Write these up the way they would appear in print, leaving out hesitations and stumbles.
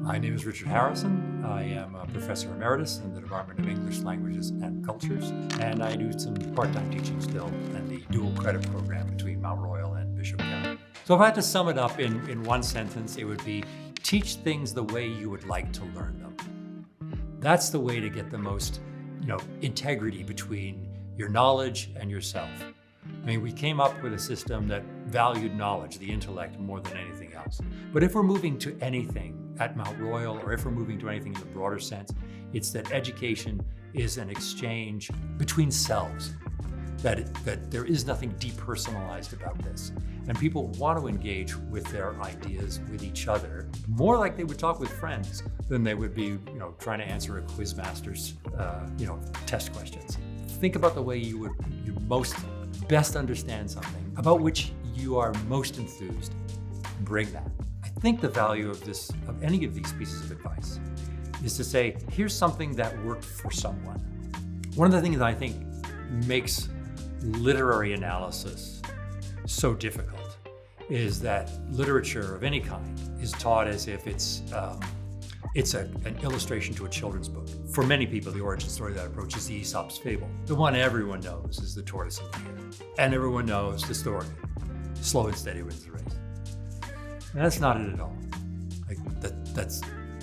My name is Richard Harrison. I am a professor emeritus in the Department of English Languages and Cultures, and I do some part-time teaching still in the dual credit program between Mount Royal and Bishop County. So if I had to sum it up in one sentence, it would be teach things the way you would like to learn them. That's the way to get the most, integrity between your knowledge and yourself. I mean, we came up with a system that valued knowledge, the intellect, more than anything else. But if we're moving to anything at Mount Royal, or if we're moving to anything in the broader sense, it's that education is an exchange between selves, that there is nothing depersonalized about this. And people want to engage with their ideas with each other, more like they would talk with friends than they would be, trying to answer a quizmaster's, test questions. Think about the way you best understand something about which you are most enthused. Bring that. I think the value of any of these pieces of advice is to say, here's something that worked for someone. One of the things that I think makes literary analysis so difficult is that literature of any kind is taught as if it's an illustration to a children's book. For many people, the origin story of that approach is the Aesop's fable. The one everyone knows is the tortoise and the hare. And everyone knows the story. Slow and steady wins the race. And that's not it at all.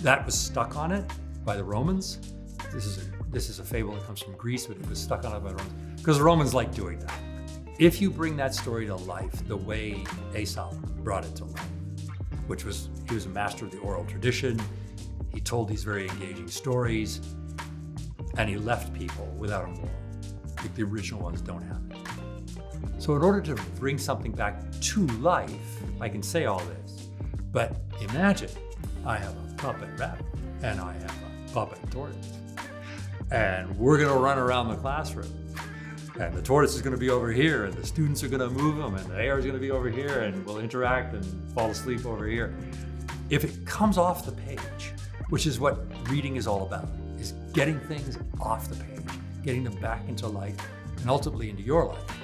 That was stuck on it by the Romans. This is a fable that comes from Greece, but it was stuck on it by the Romans because the Romans like doing that. If you bring that story to life the way Aesop brought it to life, which was, he was a master of the oral tradition, he told these very engaging stories, and he left people without a moral. Like the original ones don't have it. So in order to bring something back to life, I can say all this, but imagine I have a puppet rabbit and I have a puppet tortoise, and we're gonna run around the classroom, and the tortoise is gonna be over here, and the students are gonna move them, and the hare is gonna be over here, and we'll interact and fall asleep over here. If it comes off the page, which is what reading is all about, is getting things off the page, getting them back into life, and ultimately into your life.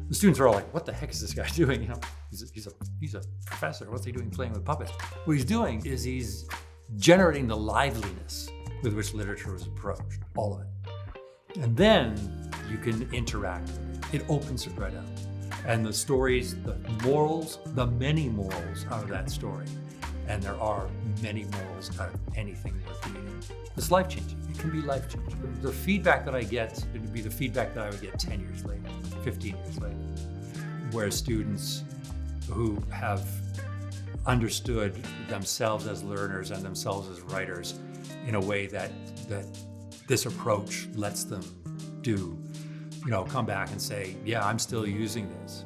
The students are all like, what the heck is this guy doing? He's a professor. What's he doing playing with puppets? What he's doing is he's generating the liveliness with which literature is approached, all of it. And then you can interact with it. It opens it right up. And the stories, the morals, the many morals out of that story, and there are many morals out of anything worth reading, it's life-changing. It can be life-changing. The feedback that I get would be the feedback that I would get 10 years later, 15 years later, where students who have understood themselves as learners and themselves as writers in a way that this approach lets them do, come back and say, yeah, I'm still using this.